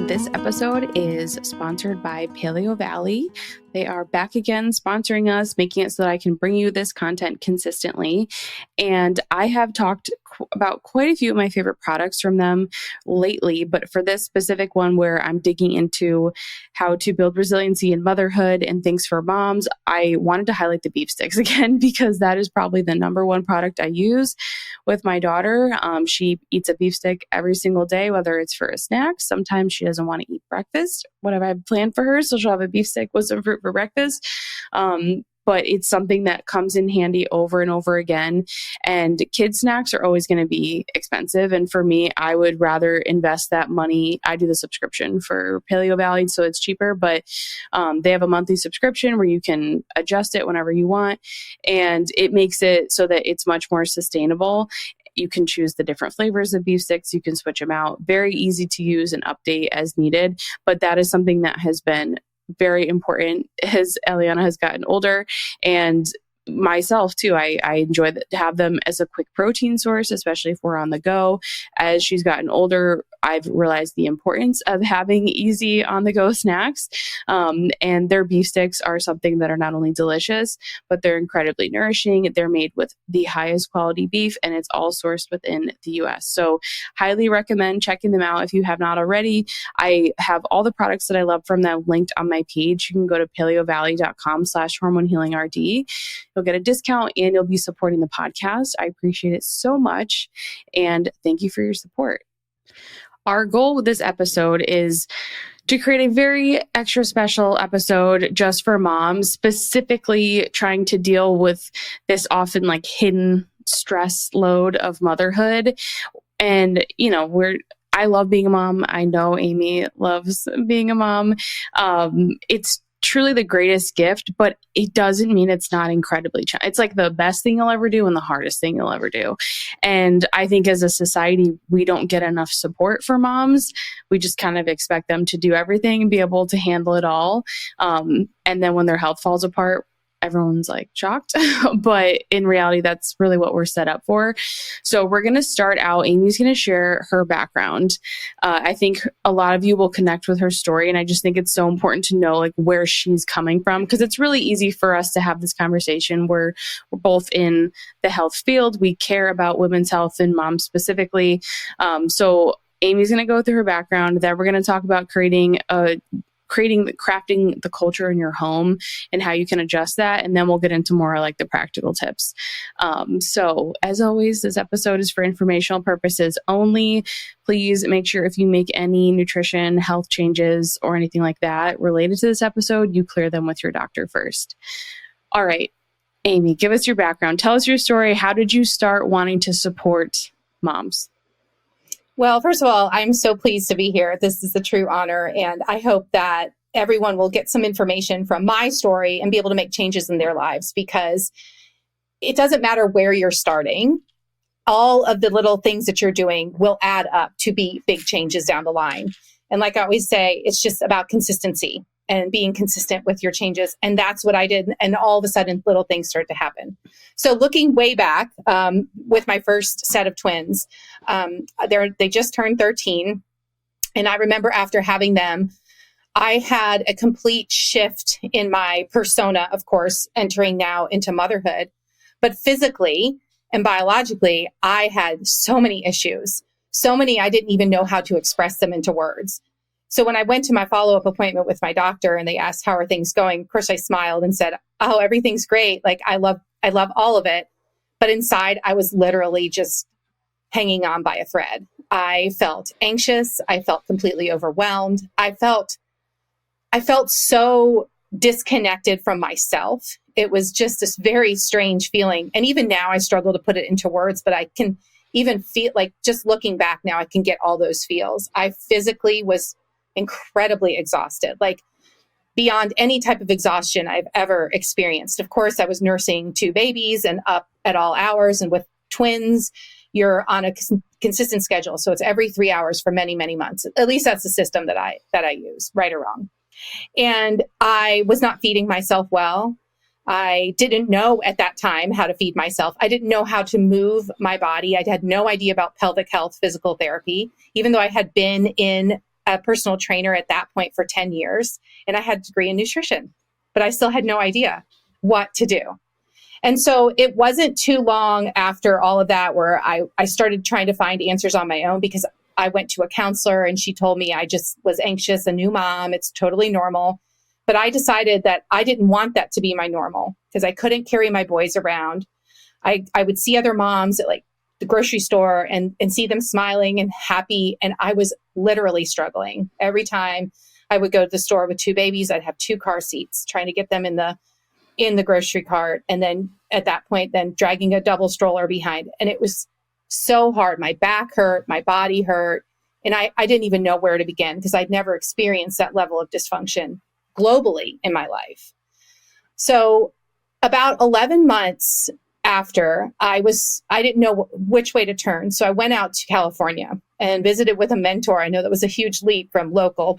This episode is sponsored by Paleo Valley. They are back again sponsoring us, making it so that I can bring you this content consistently. And I have talked about quite a few of my favorite products from them lately, but for this specific one where I'm digging into how to build resiliency in motherhood and things for moms, I wanted to highlight the beef sticks again, because that is probably the number one product I use with my daughter. She eats a beef stick every single day, whether it's for a snack. Sometimes she doesn't want to eat breakfast, whatever I've planned for her. So she'll have a beef stick with some fruit for breakfast. But it's something that comes in handy over and over again. And kid snacks are always going to be expensive. And for me, I would rather invest that money. I do the subscription for Paleo Valley, so it's cheaper, but they have a monthly subscription where you can adjust it whenever you want. And it makes it so that it's much more sustainable. You can choose the different flavors of beef sticks. You can switch them out. Very easy to use and update as needed. But that is something that has been very important as Eliana has gotten older, and myself too. I enjoy to have them as a quick protein source, especially if we're on the go. As she's gotten older, I've realized the importance of having easy on the go snacks. And their beef sticks are something that are not only delicious, but they're incredibly nourishing. They're made with the highest quality beef, and it's all sourced within the US. So highly recommend checking them out if you have not already. I have all the products that I love from them linked on my page. You can go to paleovalley.com/hormonehealingrd. You'll get a discount and you'll be supporting the podcast. I appreciate it so much. And thank you for your support. Our goal with this episode is to create a very extra special episode just for moms, specifically trying to deal with this often like hidden stress load of motherhood. And, you know, I love being a mom. I know Amy loves being a mom. It's truly the greatest gift, but it doesn't mean it's not incredibly challenging. It's like the best thing you'll ever do and the hardest thing you'll ever do. And I think as a society, we don't get enough support for moms. We just kind of expect them to do everything and be able to handle it all. And then when their health falls apart, everyone's like shocked, but in reality, that's really what we're set up for. So we're going to start out. Amy's going to share her background. I think a lot of you will connect with her story. And I just think it's so important to know like where she's coming from, because it's really easy for us to have this conversation where we're both in the health field. We care about women's health and moms specifically. So Amy's going to go through her background. Then we're going to talk about crafting the culture in your home and how you can adjust that. And then we'll get into more like the practical tips. So as always, this episode is for informational purposes only. Please make sure if you make any nutrition, health changes, or anything like that related to this episode, you clear them with your doctor first. All right, Amy, give us your background. Tell us your story. How did you start wanting to support moms? Well, first of all, I'm so pleased to be here. This is a true honor. And I hope that everyone will get some information from my story and be able to make changes in their lives, because it doesn't matter where you're starting. All of the little things that you're doing will add up to be big changes down the line. And like I always say, it's just about consistency and being consistent with your changes. And that's what I did. And all of a sudden, little things start to happen. So looking way back with my first set of twins, they just turned 13. And I remember after having them, I had a complete shift in my persona, of course, entering now into motherhood. But physically and biologically, I had so many issues, so many I didn't even know how to express them into words. So when I went to my follow-up appointment with my doctor and they asked, how are things going? Of course, I smiled and said, oh, everything's great. Like, I love all of it. But inside, I was literally just hanging on by a thread. I felt anxious. I felt completely overwhelmed. I felt so disconnected from myself. It was just this very strange feeling. And even now I struggle to put it into words, but I can even feel like, just looking back now, I can get all those feels. I physically was incredibly exhausted, like beyond any type of exhaustion I've ever experienced. Of course, I was nursing 2 babies and up at all hours. And with twins, you're on a consistent schedule. So it's every 3 hours for many, many months. At least that's the system that I use, right or wrong. And I was not feeding myself well. I didn't know at that time how to feed myself. I didn't know how to move my body. I had no idea about pelvic health, physical therapy, even though I had been in a personal trainer at that point for 10 years and I had a degree in nutrition, but I still had no idea what to do. And so it wasn't too long after all of that where I started trying to find answers on my own, because I went to a counselor and she told me I just was anxious, a new mom. It's totally normal. But I decided that I didn't want that to be my normal, because I couldn't carry my boys around. I would see other moms at like the grocery store and see them smiling and happy. And I was literally struggling. Every time I would go to the store with 2 babies, I'd have 2 car seats trying to get them in the grocery cart. And then at that point, then dragging a double stroller behind. And it was so hard. My back hurt, my body hurt. And I didn't even know where to begin, because I'd never experienced that level of dysfunction globally in my life. So about 11 months after, I didn't know which way to turn. So I went out to California and visited with a mentor. I know that was a huge leap from local,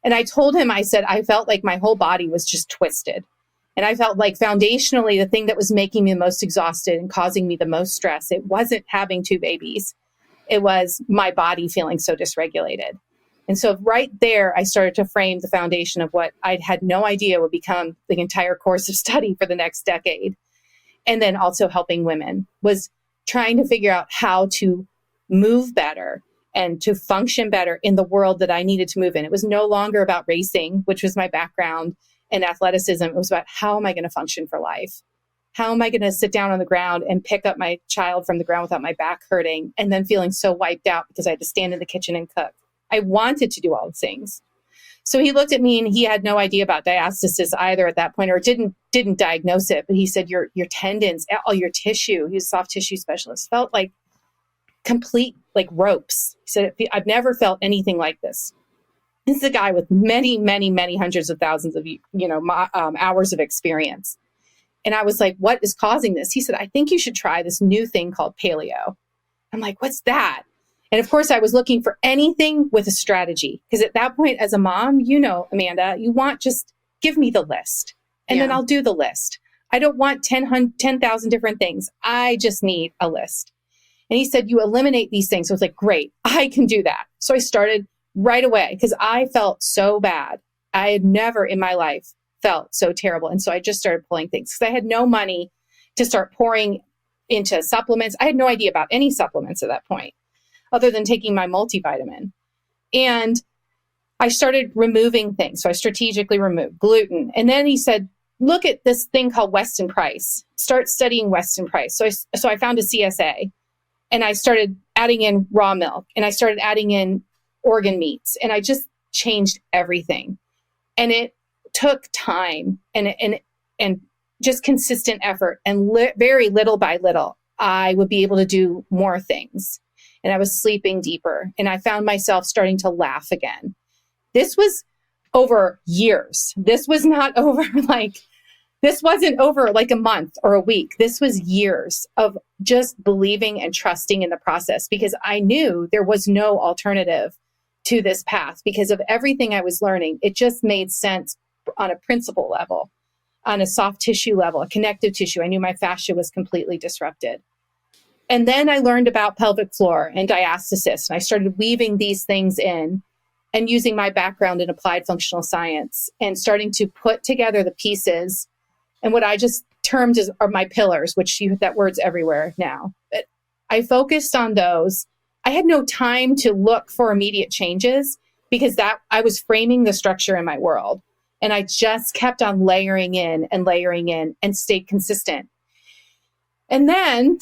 and I told him, I said, I felt like my whole body was just twisted. And I felt like foundationally, the thing that was making me the most exhausted and causing me the most stress, it wasn't having 2 babies. It was my body feeling so dysregulated. And so right there, I started to frame the foundation of what I had no idea would become the entire course of study for the next decade. And then also helping women, was trying to figure out how to move better and to function better in the world that I needed to move in. It was no longer about racing, which was my background, and athleticism. It was about, how am I going to function for life? How am I going to sit down on the ground and pick up my child from the ground without my back hurting and then feeling so wiped out because I had to stand in the kitchen and cook? I wanted to do all the things. So he looked at me and he had no idea about diastasis either at that point, or didn't diagnose it. But he said, your tendons, all your tissue, he was a soft tissue specialist, felt like complete, like ropes. He said, I've never felt anything like this. This is a guy with many, many, many hundreds of thousands of, hours of experience. And I was like, what is causing this? He said, I think you should try this new thing called paleo. I'm like, what's that? And of course, I was looking for anything with a strategy, because at that point, as a mom, Amanda, you want, just give me the list and then I'll do the list. I don't want 10,000 different things. I just need a list. And he said, you eliminate these things. So I was like, great, I can do that. So I started right away, because I felt so bad. I had never in my life felt so terrible. And so I just started pulling things, because I had no money to start pouring into supplements. I had no idea about any supplements at that point, other than taking my multivitamin. And I started removing things. So I strategically removed gluten. And then he said, look at this thing called Weston Price. Start studying Weston Price. So I found a CSA, and I started adding in raw milk, and I started adding in organ meats, and I just changed everything. And it took time and just consistent effort, and very little by little, I would be able to do more things. And I was sleeping deeper, and I found myself starting to laugh again. This was over years. This was not over this wasn't over like a month or a week. This was years of just believing and trusting in the process, because I knew there was no alternative to this path because of everything I was learning. It just made sense on a principle level, on a soft tissue level, a connective tissue. I knew my fascia was completely disrupted. And then I learned about pelvic floor and diastasis, and I started weaving these things in and using my background in applied functional science and starting to put together the pieces and what I just termed as are my pillars, which that word's everywhere now. But I focused on those. I had no time to look for immediate changes, because that I was framing the structure in my world. And I just kept on layering in and stayed consistent. And then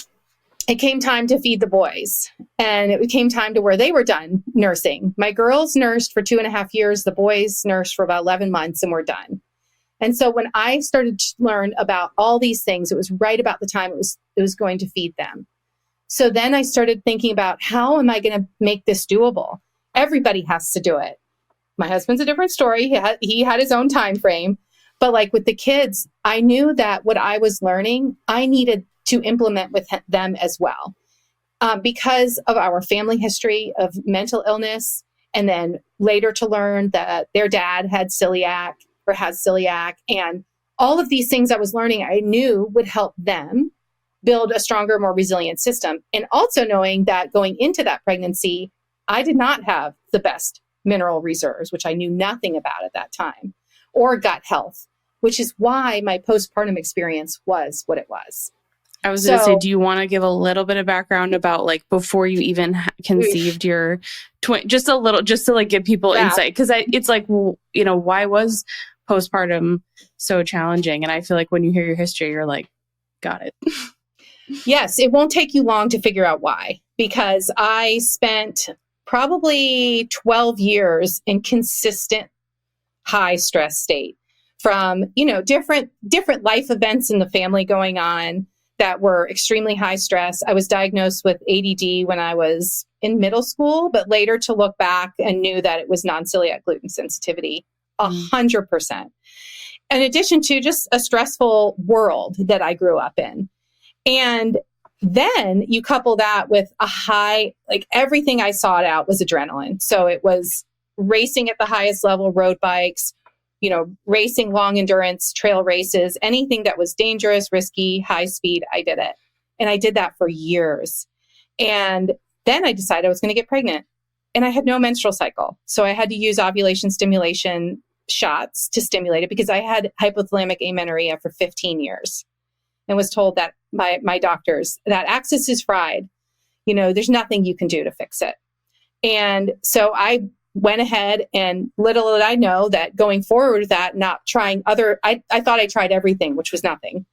it came time to feed the boys, and it came time to where they were done nursing. My girls nursed for 2.5 years. The boys nursed for about 11 months and were done. And so when I started to learn about all these things, it was right about the time it was going to feed them. So then I started thinking about, how am I going to make this doable? Everybody has to do it. My husband's a different story. He had his own time frame. But like with the kids, I knew that what I was learning, I needed to implement with them as well. Because of our family history of mental illness, and then later to learn that their dad had celiac or has celiac, and all of these things I was learning, I knew would help them build a stronger, more resilient system. And also knowing that going into that pregnancy, I did not have the best mineral reserves, which I knew nothing about at that time, or gut health, which is why my postpartum experience was what it was. I was going to say, do you want to give a little bit of background about like before you even conceived your twin, just a little, just to like give people insight? Because it's like, well, you know, why was postpartum so challenging? And I feel like when you hear your history, you're like, got it. Yes, it won't take you long to figure out why, because I spent probably 12 years in consistent high stress state from, you know, different life events in the family going on that were extremely high stress. I was diagnosed with ADD when I was in middle school, but later to look back and knew that it was non-celiac gluten sensitivity, 100%. In addition to just a stressful world that I grew up in. And then you couple that with a high, like everything I sought out was adrenaline. So it was racing at the highest level, road bikes, you know, racing long endurance, trail races, anything that was dangerous, risky, high speed, I did it. And I did that for years. And then I decided I was going to get pregnant and I had no menstrual cycle. So I had to use ovulation stimulation shots to stimulate it because I had hypothalamic amenorrhea for 15 years and was told that by my doctors that axis is fried. You know, there's nothing you can do to fix it. And so I went ahead and little did I know that going forward with that, not trying I thought I tried everything, which was nothing.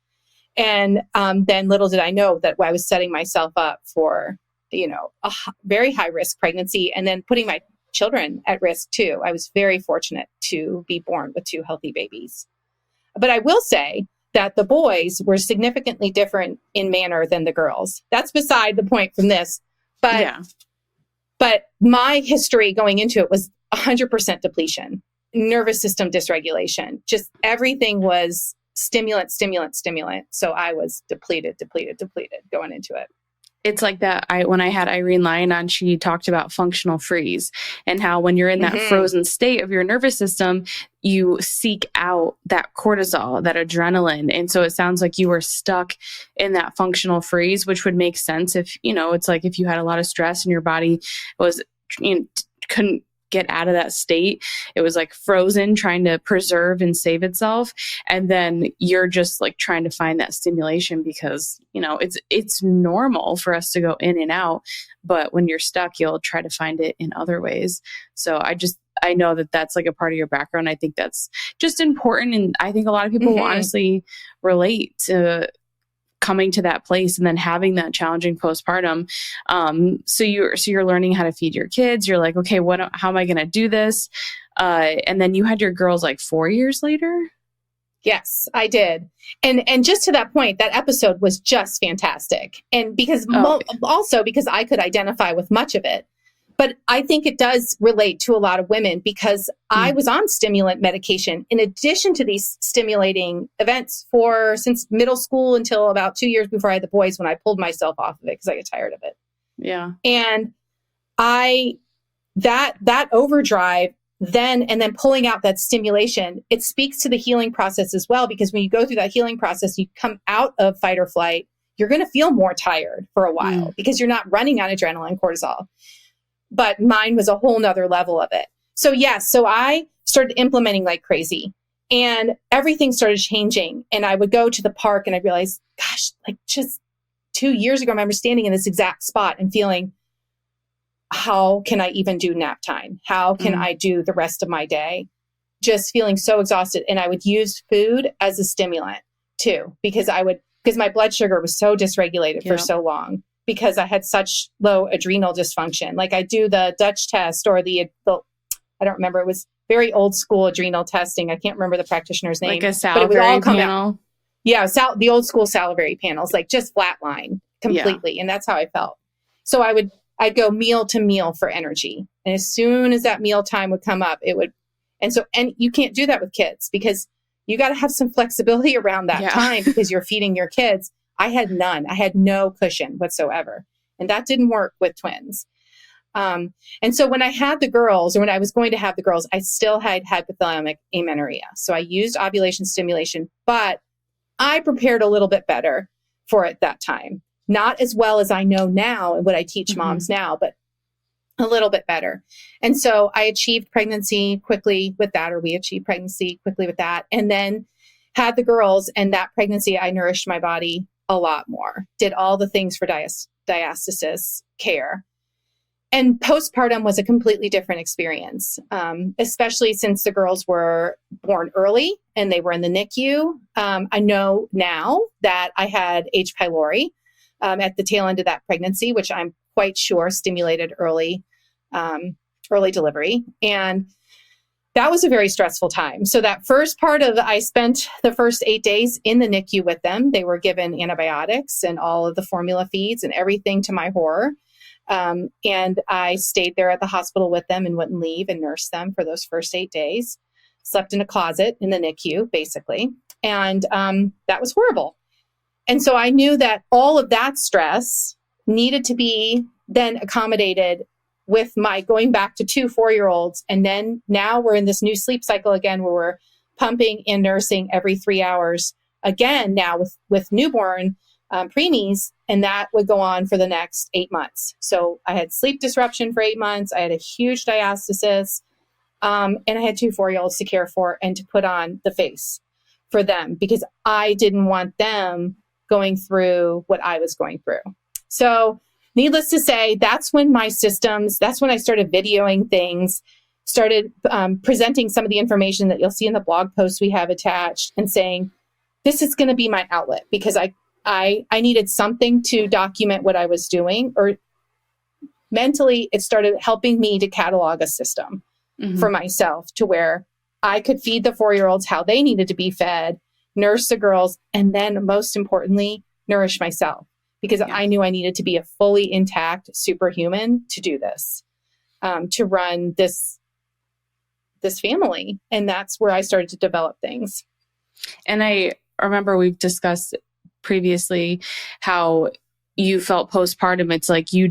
And then little did I know that I was setting myself up for, you know, a very high risk pregnancy and then putting my children at risk too. I was very fortunate to be born with 2 healthy babies. But I will say that the boys were significantly different in manner than the girls. That's beside the point from this. But yeah. But my history going into it was 100% depletion, nervous system dysregulation. Just everything was stimulant. So I was depleted going into it. It's like that. When I had Irene Lyon on, she talked about functional freeze and how when you're in that frozen state of your nervous system, you seek out that cortisol, that adrenaline. And so it sounds like you were stuck in that functional freeze, which would make sense if, you know, it's like if you had a lot of stress and your body was, you know, couldn't get out of that state. It was like frozen, trying to preserve and save itself. And then you're just like trying to find that stimulation because, you know, it's normal for us to go in and out. But when you're stuck, you'll try to find it in other ways. So I know that that's like a part of your background. I think that's just important. And I think a lot of people will honestly relate to coming to that place and then having that challenging postpartum. So you're learning how to feed your kids. You're like, okay, how am I going to do this? And then you had your girls like 4 years later. Yes, I did. And just to that point, that episode was just fantastic. And because also because I could identify with much of it. But I think it does relate to a lot of women because I was on stimulant medication in addition to these stimulating events since middle school until about 2 years before I had the boys when I pulled myself off of it because I got tired of it. Yeah. And that overdrive and then pulling out that stimulation, it speaks to the healing process as well, because when you go through that healing process, you come out of fight or flight, you're going to feel more tired for a while because you're not running on adrenaline, cortisol. But mine was a whole nother level of it. So yes, so I started implementing like crazy and everything started changing. And I would go to the park and I realized, gosh, like just 2 years ago, I remember standing in this exact spot and feeling, how can I even do nap time? How can I do the rest of my day? Just feeling so exhausted. And I would use food as a stimulant too, because my blood sugar was so dysregulated for so long. Because I had such low adrenal dysfunction. Like I do the Dutch test or I don't remember. It was very old school adrenal testing. I can't remember the practitioner's name. Like a salivary panel? Yeah, the old school salivary panels, like just flatline completely. Yeah. And that's how I felt. So I'd go meal to meal for energy. And as soon as that meal time would come up, and you can't do that with kids because you got to have some flexibility around that time because you're feeding your kids. I had none. I had no cushion whatsoever. And that didn't work with twins. And so when I had the girls, or when I was going to have the girls, I still had hypothalamic amenorrhea. So I used ovulation stimulation, but I prepared a little bit better for it that time. Not as well as I know now and what I teach moms now, but a little bit better. And so I achieved pregnancy quickly with that, or we achieved pregnancy quickly with that. And then had the girls, and that pregnancy, I nourished my body a lot more, did all the things for diastasis care. And postpartum was a completely different experience, especially since the girls were born early and they were in the NICU. I know now that I had H. pylori at the tail end of that pregnancy, which I'm quite sure stimulated early delivery. And that was a very stressful time. So that first part of, I spent the first 8 days in the NICU with them. They were given antibiotics and all of the formula feeds and everything, to my horror. And I stayed there at the hospital with them and wouldn't leave, and nursed them for those first 8 days. Slept in a closet in the NICU, basically. And that was horrible. And so I knew that all of that stress needed to be then accommodated with my going back to 2 4-year-olds. And then now we're in this new sleep cycle again, where we're pumping and nursing every 3 hours again now with newborn preemies. And that would go on for the next 8 months. So I had sleep disruption for 8 months. I had a huge diastasis. And I had 2 4-year-olds to care for and to put on the face for them, because I didn't want them going through what I was going through. So needless to say, that's when my systems, that's when I started videoing things, started presenting some of the information that you'll see in the blog posts we have attached, and saying, this is going to be my outlet, because I needed something to document what I was doing, or mentally it started helping me to catalog a system for myself, to where I could feed the 4-year-olds how they needed to be fed, nurse the girls, and then most importantly, nourish myself, because I knew I needed to be a fully intact superhuman to do this, to run this family. And that's where I started to develop things. And I remember we've discussed previously how you felt postpartum. It's like you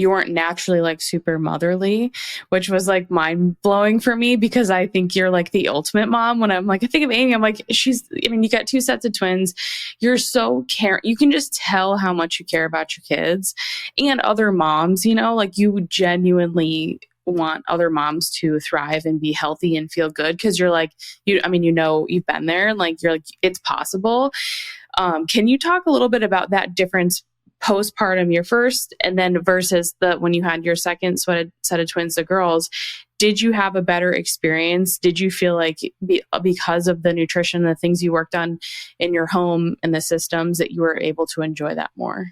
weren't naturally like super motherly, which was like mind blowing for me, because I think you're like the ultimate mom. When I'm like, I think of Amy, I'm like, you got 2 sets of twins. You're so you can just tell how much you care about your kids and other moms, like you genuinely want other moms to thrive and be healthy and feel good, because you're like, you've been there, and like you're like, it's possible. Can you talk a little bit about that difference postpartum, your first, and then versus when you had your second set of twins, the girls? Did you have a better experience? Did you feel like because of the nutrition, the things you worked on in your home and the systems, that you were able to enjoy that more?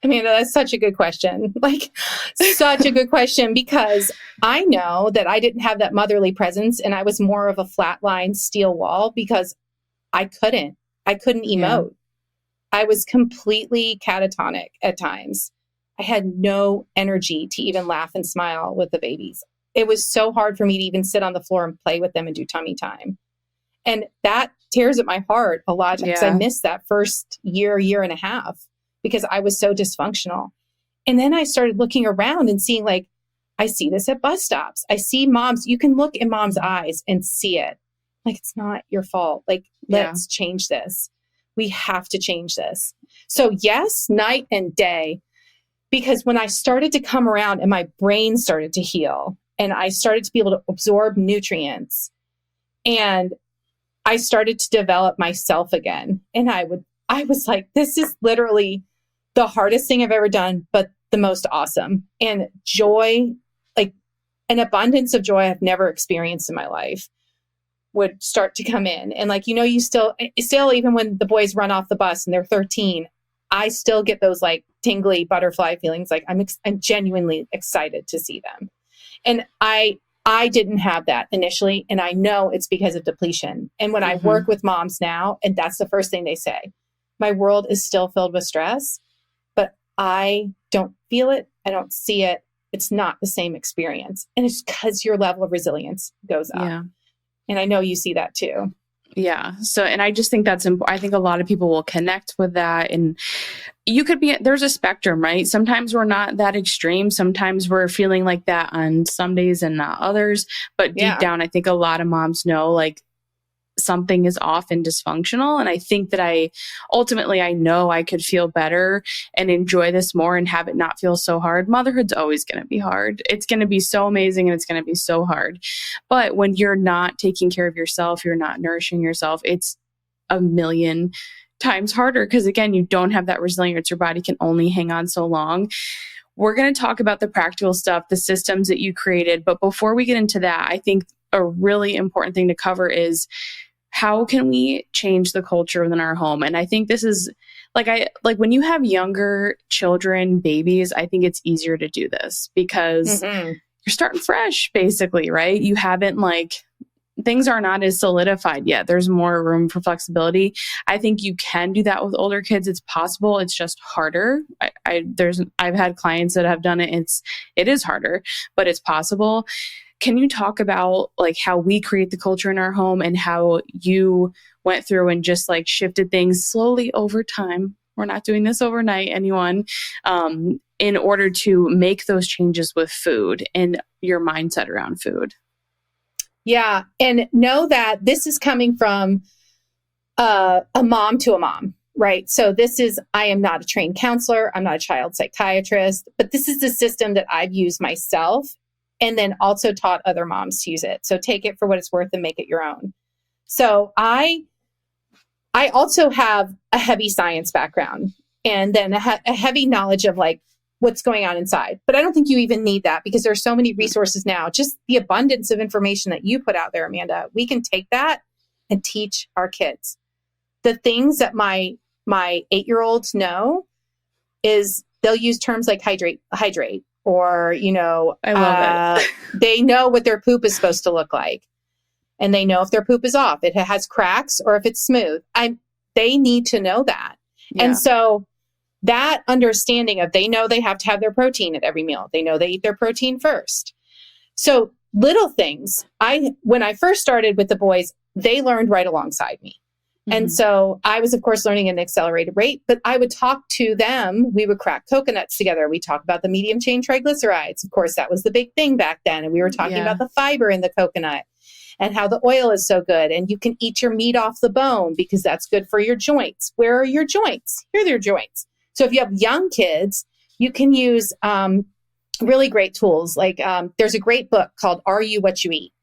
I mean, that's such a good question. Like, such a good question, because I know that I didn't have that motherly presence, and I was more of a flatline steel wall, because I couldn't emote. Yeah. I was completely catatonic at times. I had no energy to even laugh and smile with the babies. It was so hard for me to even sit on the floor and play with them and do tummy time. And that tears at my heart a lot, because I missed that first year and a half, because I was so dysfunctional. And then I started looking around and seeing, like, I see this at bus stops. I see moms, you can look in mom's eyes and see it. Like, it's not your fault. Like, let's change this. We have to change this. So yes, night and day, because when I started to come around and my brain started to heal, and I started to be able to absorb nutrients, and I started to develop myself again. And I was like, this is literally the hardest thing I've ever done, but the most awesome. And joy, like an abundance of joy I've never experienced in my life, would start to come in. And like, you still, even when the boys run off the bus and they're 13, I still get those like tingly butterfly feelings. Like I'm genuinely excited to see them. And I didn't have that initially. And I know it's because of depletion. And when I work with moms now, and that's the first thing they say, my world is still filled with stress, but I don't feel it. I don't see it. It's not the same experience. And it's because your level of resilience goes up. Yeah. And I know you see that too. Yeah. So, and I just think that's important. I think a lot of people will connect with that. And you could be, there's a spectrum, right? Sometimes we're not that extreme. Sometimes we're feeling like that on some days and not others. But deep Yeah. down, I think a lot of moms know like something is off and dysfunctional. And I think that I know I could feel better and enjoy this more and have it not feel so hard. Motherhood's always going to be hard. It's going to be so amazing and it's going to be so hard. But when you're not taking care of yourself, you're not nourishing yourself, it's a million times harder because again, you don't have that resilience. Your body can only hang on so long. We're going to talk about the practical stuff, the systems that you created. But before we get into that, I think a really important thing to cover is how can we change the culture within our home? And I think this is like when you have younger children, babies, I think it's easier to do this because you're starting fresh, basically, right? You haven't things are not as solidified yet. There's more room for flexibility. I think you can do that with older kids. It's possible. It's just harder. I've had clients that have done it. It is harder, but it's possible. Can you talk about how we create the culture in our home and how you went through and just shifted things slowly over time? We're not doing this overnight, anyone, in order to make those changes with food and your mindset around food. Yeah. And know that this is coming from a mom to a mom, right? So I am not a trained counselor. I'm not a child psychiatrist, but this is the system that I've used myself and then also taught other moms to use it. So take it for what it's worth and make it your own. So I also have a heavy science background and then a heavy knowledge of what's going on inside. But I don't think you even need that because there's so many resources now. Just the abundance of information that you put out there, Amanda, we can take that and teach our kids. The things that my 8-year-olds know is they'll use terms like hydrate, or, I love it. They know what their poop is supposed to look like. And they know if their poop is off, if it has cracks or if it's smooth. They need to know that. Yeah. And so that understanding of they know they have to have their protein at every meal. They know they eat their protein first. So little things. When I first started with the boys, they learned right alongside me. And so I was, of course, learning at an accelerated rate, but I would talk to them. We would crack coconuts together. We talk about the medium chain triglycerides. Of course, that was the big thing back then. And we were talking about the fiber in the coconut and how the oil is so good. And you can eat your meat off the bone because that's good for your joints. Where are your joints? Here are your joints. So if you have young kids, you can use really great tools. There's a great book called Are You What You Eat?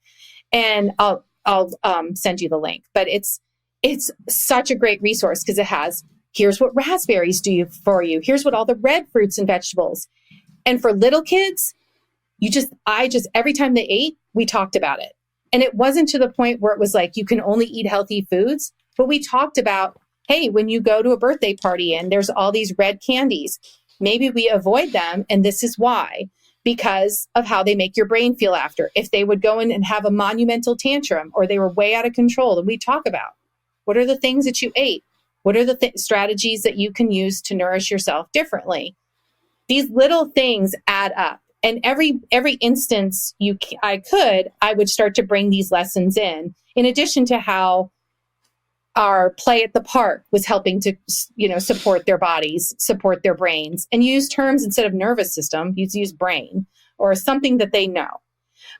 And I'll send you the link. But it's such a great resource because it has, here's what raspberries do for you. Here's what all the red fruits and vegetables. And for little kids, every time they ate, we talked about it. And it wasn't to the point where it was you can only eat healthy foods, but we talked about, hey, when you go to a birthday party and there's all these red candies, maybe we avoid them. And this is why, because of how they make your brain feel after. If they would go in and have a monumental tantrum or they were way out of control, then we talk about what are the things that you ate? What are the strategies that you can use to nourish yourself differently? These little things add up. And every instance I would start to bring these lessons in addition to how our play at the park was helping to, support their bodies, support their brains, and use terms instead of nervous system, use brain or something that they know.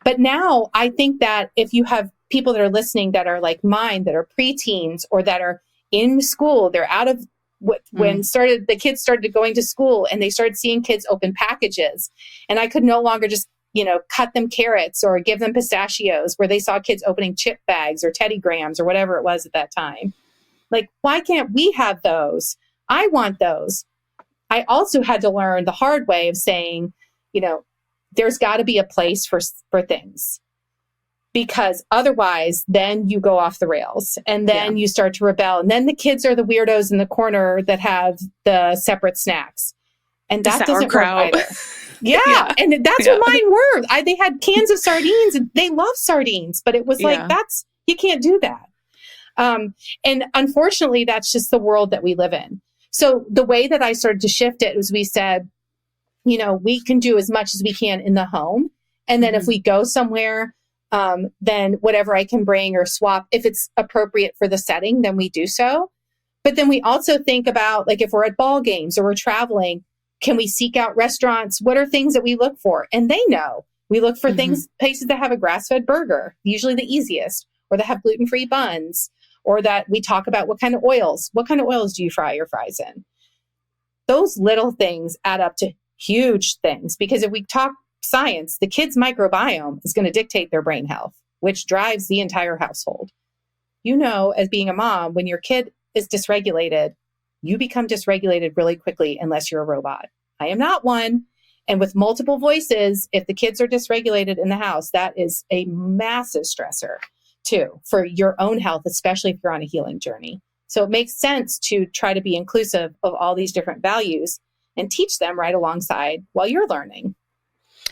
But now I think that if you have people that are listening that are like mine, that are preteens or that are in school, they're out of when the kids started going to school and they started seeing kids open packages. And I could no longer just, cut them carrots or give them pistachios where they saw kids opening chip bags or Teddy Grahams or whatever it was at that time. Why can't we have those? I want those. I also had to learn the hard way of saying, there's got to be a place for things. Because otherwise, then you go off the rails and then you start to rebel. And then the kids are the weirdos in the corner that have the separate snacks. And that doesn't work either. Yeah. And that's what mine were. They had cans of sardines and they love sardines, but it was you can't do that. And unfortunately, that's just the world that we live in. So the way that I started to shift it was we said, we can do as much as we can in the home. And then if we go somewhere, then whatever I can bring or swap, if it's appropriate for the setting, then we do so. But then we also think about, like, if we're at ball games or we're traveling, can we seek out restaurants? What are things that we look for? And they know. We look for things, places that have a grass-fed burger, usually the easiest, or that have gluten-free buns, or that we talk about what kind of oils. What kind of oils do you fry your fries in? Those little things add up to huge things, because if we talk science, the kid's microbiome is going to dictate their brain health, which drives the entire household. You know, as being a mom, when your kid is dysregulated, you become dysregulated really quickly unless you're a robot. I am not one. And with multiple voices, if the kids are dysregulated in the house, that is a massive stressor too for your own health, especially if you're on a healing journey. So it makes sense to try to be inclusive of all these different values and teach them right alongside while you're learning.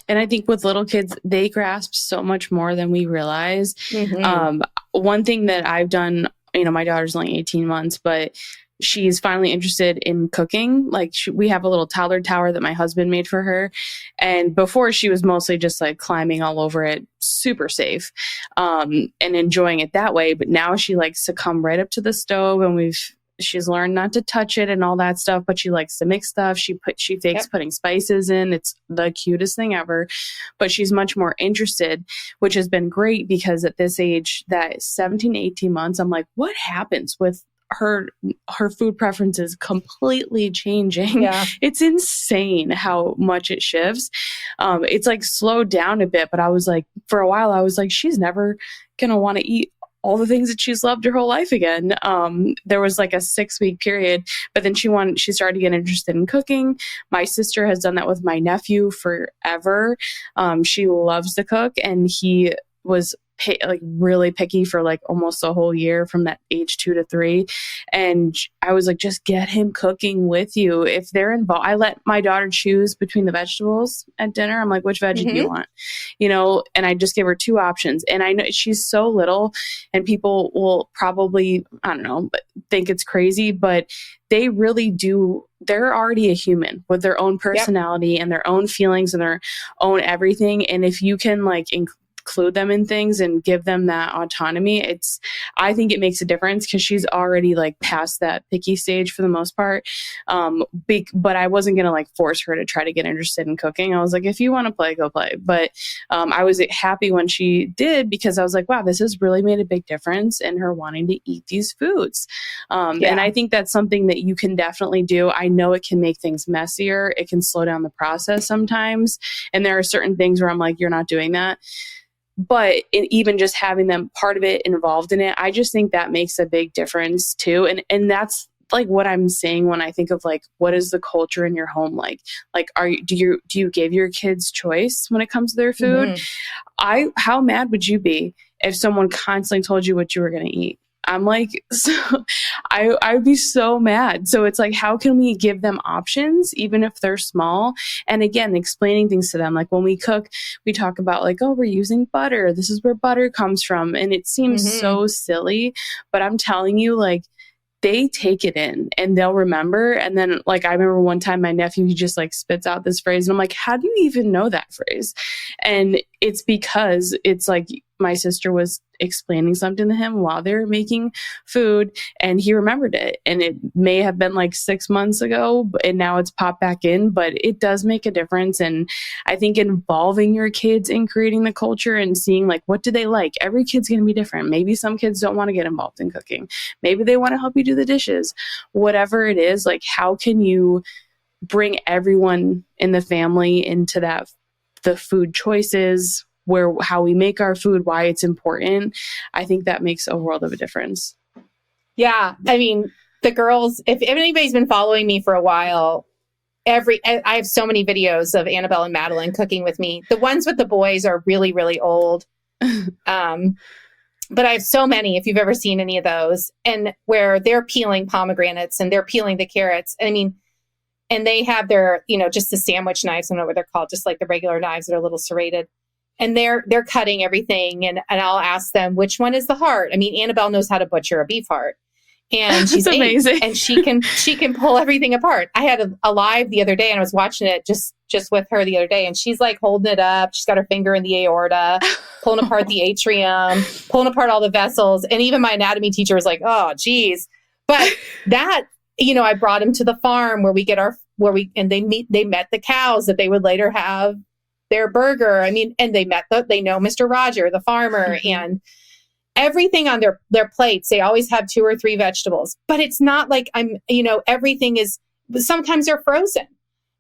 And I think with little kids, they grasp so much more than we realize. One thing that I've done, you know, my daughter's only 18 months, but she's finally interested in cooking. Like we have a little toddler tower that my husband made for her. And before she was mostly just like climbing all over it, super safe, and enjoying it that way. But now she likes to come right up to the stove, and she's learned not to touch it and all that stuff, but she likes to mix stuff. She fakes putting spices in. It's the cutest thing ever, but she's much more interested, which has been great, because at this age, that 17, 18 months, I'm like, what happens with her food preferences completely changing? Yeah. It's insane how much it shifts. It's like slowed down a bit, but I was like, for a while, I was like, she's never going to want to eat all the things that she's loved her whole life again. There was like a 6-week period, but then she started to get interested in cooking. My sister has done that with my nephew forever. She loves to cook, and he was really picky for like almost a whole year from that age 2 to 3. And I was like, just get him cooking with you. If they're involved, I let my daughter choose between the vegetables at dinner. I'm like, which veggie do you want? You know, and I just gave her 2 options. And I know she's so little, and people will probably, I don't know, but think it's crazy, but they really do. They're already a human with their own personality and their own feelings and their own everything. And if you can like include them in things and give them that autonomy, I think it makes a difference, because she's already like past that picky stage for the most part. But I wasn't going to like force her to try to get interested in cooking. I was like, if you want to play, go play. But I was happy when she did, because I was like, wow, this has really made a big difference in her wanting to eat these foods. And I think that's something that you can definitely do. I know it can make things messier. It can slow down the process sometimes. And there are certain things where I'm like, you're not doing that. But even just having them part of it, involved in it, I just think that makes a big difference too. And that's like what I'm saying when I think of like, what is the culture in your home like? Like, do you give your kids choice when it comes to their food? How mad would you be if someone constantly told you what you were going to eat? I'm like, I would be so mad. So it's like, how can we give them options, even if they're small? And again, explaining things to them. Like when we cook, we talk about like, oh, we're using butter. This is where butter comes from. And it seems so silly, but I'm telling you, like, they take it in and they'll remember. And then like, I remember one time my nephew, he just like spits out this phrase, and I'm like, how do you even know that phrase? And it's because it's like, my sister was explaining something to him while they were making food, and he remembered it. And it may have been like 6 months ago, and now it's popped back in, but it does make a difference. And I think involving your kids in creating the culture and seeing like, what do they like? Every kid's going to be different. Maybe some kids don't want to get involved in cooking. Maybe they want to help you do the dishes. Whatever it is, like, how can you bring everyone in the family into the food choices, how we make our food, why it's important? I think that makes a world of a difference. Yeah. I mean, the girls, if anybody's been following me for a while, I have so many videos of Annabelle and Madeline cooking with me. The ones with the boys are really, really old. But I have so many, if you've ever seen any of those, and where they're peeling pomegranates and they're peeling the carrots. I mean, and they have their, just the sandwich knives. I don't know what they're called, just like the regular knives that are a little serrated. And they're cutting everything. And I'll ask them, which one is the heart? I mean, Annabelle knows how to butcher a beef heart. and That's she's 8 amazing. and she can pull everything apart. I had a live the other day and I was watching it just with her the other day, and she's like holding it up. She's got her finger in the aorta, pulling apart the atrium, pulling apart all the vessels. And even my anatomy teacher was like, oh, geez. But that, I brought him to the farm where they met the cows that they would later have their burger. I mean, and they know Mr. Roger, the farmer, and everything on their plates. They always have 2 or 3 vegetables, but it's not like everything is, sometimes they're frozen.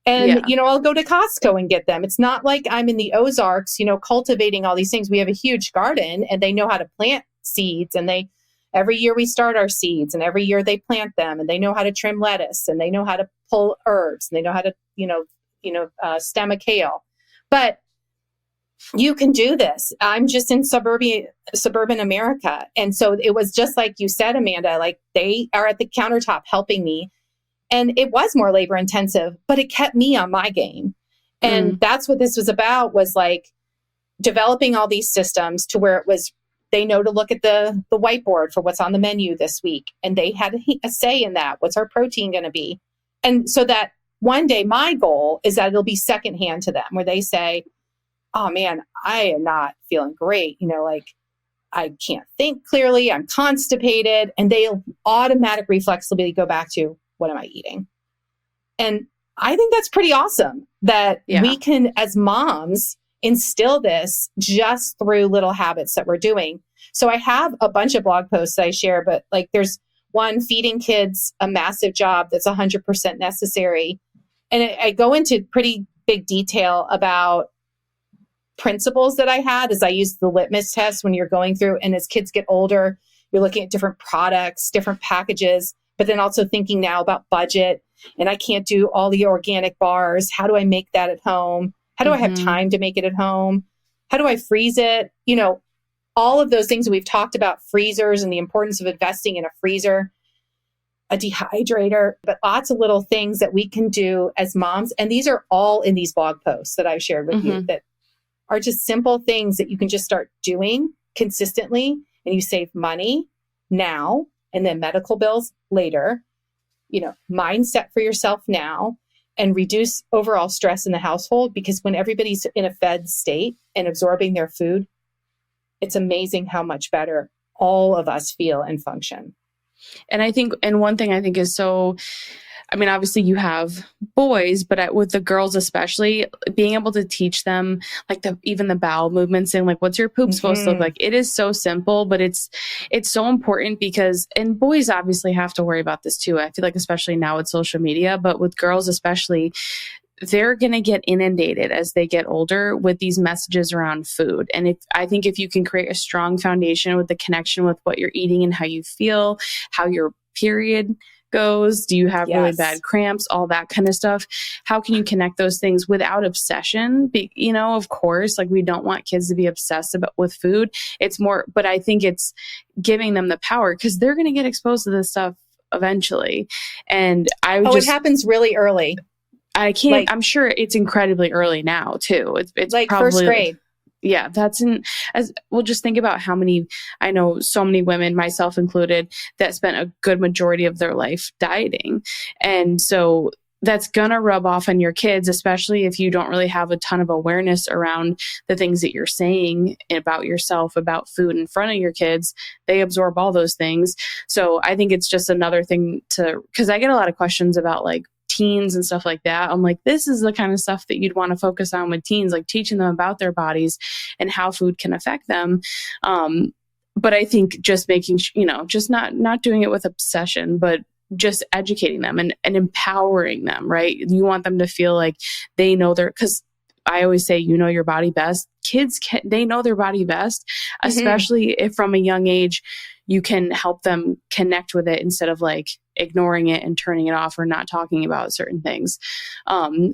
And, I'll go to Costco and get them. It's not like I'm in the Ozarks, cultivating all these things. We have a huge garden and they know how to plant seeds, and every year we start our seeds and every year they plant them, and they know how to trim lettuce and they know how to pull herbs and they know how to, stem a kale. But you can do this. I'm just in suburban America. And so it was just like you said, Amanda, like they are at the countertop helping me. And it was more labor intensive, but it kept me on my game. And that's what this was about, was like developing all these systems to where they know to look at the whiteboard for what's on the menu this week. And they had a say in that. What's our protein going to be? And so that one day, my goal is that it'll be secondhand to them, where they say, oh man, I am not feeling great. Like I can't think clearly. I'm constipated. And they'll automatic reflexively go back to, what am I eating? And I think that's pretty awesome that we can, as moms, instill this just through little habits that we're doing. So I have a bunch of blog posts that I share, but like there's one, feeding kids a massive job that's 100% necessary. And I go into pretty big detail about principles that I had as I used the litmus test when you're going through. And as kids get older, you're looking at different products, different packages, but then also thinking now about budget. And I can't do all the organic bars. How do I make that at home? How do I have time to make it at home? How do I freeze it? All of those things that we've talked about, freezers and the importance of investing in a freezer, a dehydrator, but lots of little things that we can do as moms. And these are all in these blog posts that I've shared with you that are just simple things that you can just start doing consistently, and you save money now and then medical bills later. Mindset for yourself now, and reduce overall stress in the household, because when everybody's in a fed state and absorbing their food, it's amazing how much better all of us feel and function. And one thing I think is so, obviously you have boys, but with the girls especially, being able to teach them like even the bowel movements and like, what's your poop supposed to look like? It is so simple, but it's so important because, and boys obviously have to worry about this too. I feel like, especially now with social media, but with girls especially, they're going to get inundated as they get older with these messages around food. And I think if you can create a strong foundation with the connection with what you're eating and how you feel, how your period goes, do you have really bad cramps, all that kind of stuff, how can you connect those things without obsession? Of course, like we don't want kids to be obsessed with food. It's more, but I think it's giving them the power, because they're going to get exposed to this stuff eventually. And it happens really early. I can't, I'm sure it's incredibly early now too. It's like probably first grade. Yeah, we'll just think about how many, I know so many women, myself included, that spent a good majority of their life dieting. And so that's going to rub off on your kids, especially if you don't really have a ton of awareness around the things that you're saying about yourself, about food in front of your kids. They absorb all those things. So I think it's just another thing because I get a lot of questions about like teens and stuff like that. I'm like, this is the kind of stuff that you'd want to focus on with teens, like teaching them about their bodies and how food can affect them. But I think just making, just not doing it with obsession, but just educating them and empowering them, right? You want them to feel like they know because I always say, your body best. Kids, they know their body best, especially if from a young age, you can help them connect with it instead of like ignoring it and turning it off or not talking about certain things.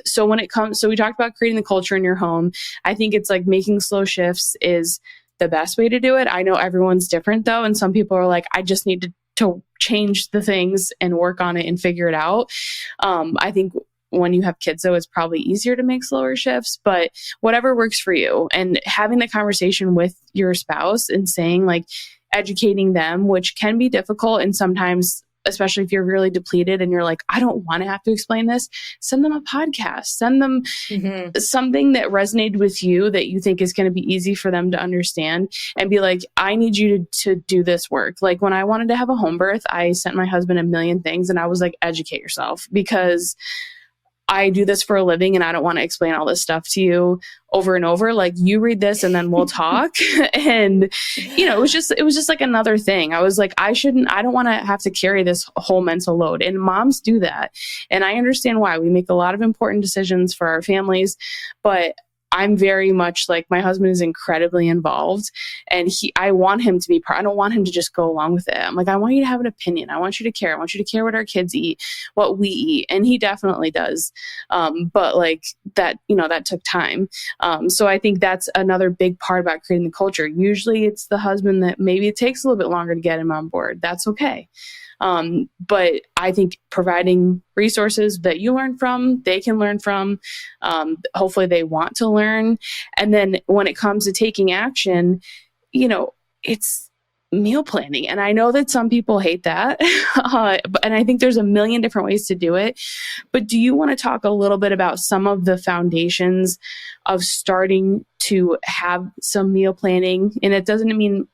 So we talked about creating the culture in your home. I think it's like making slow shifts is the best way to do it. I know everyone's different though. And some people are like, I just need to change the things and work on it and figure it out. I think when you have kids, though, it's probably easier to make slower shifts, but whatever works for you. And having the conversation with your spouse and saying, like, educating them, which can be difficult. And sometimes, especially if you're really depleted and you're like, I don't want to have to explain this, send them a podcast, send them something that resonated with you that you think is going to be easy for them to understand, and be like, I need you to do this work. Like when I wanted to have a home birth, I sent my husband a million things and I was like, educate yourself, because I do this for a living and I don't want to explain all this stuff to you over and over. Like, you read this and then we'll talk. And, it was just like another thing. I was like, I don't want to have to carry this whole mental load. And moms do that. And I understand why. We make a lot of important decisions for our families, but I'm very much like, my husband is incredibly involved, and I want him to be part. I don't want him to just go along with it. I'm like, I want you to have an opinion. I want you to care. I want you to care what our kids eat, what we eat. And he definitely does. But like that, that took time. So I think that's another big part about creating the culture. Usually it's the husband that maybe it takes a little bit longer to get him on board. That's okay. But I think providing resources that you learn from, they can learn from, hopefully they want to learn. And then when it comes to taking action, it's meal planning. And I know that some people hate that. And I think there's a million different ways to do it. But do you want to talk a little bit about some of the foundations of starting to have some meal planning? And it doesn't mean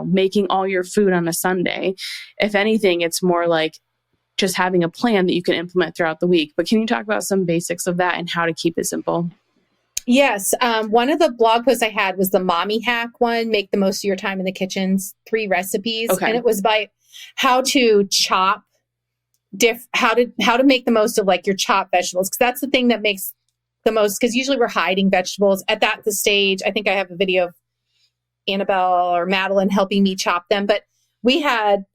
making all your food on a Sunday. If anything, it's more like just having a plan that you can implement throughout the week. But can you talk about some basics of that and how to keep it simple? Yes. One of the blog posts I had was the mommy hack one, make the most of your time in the kitchens, 3 recipes. Okay. And it was by how to chop, how to make the most of like your chopped vegetables. Cause that's the thing that makes the most, cause usually we're hiding vegetables at the stage. I think I have a video of Annabelle or Madeline helping me chop them, but we had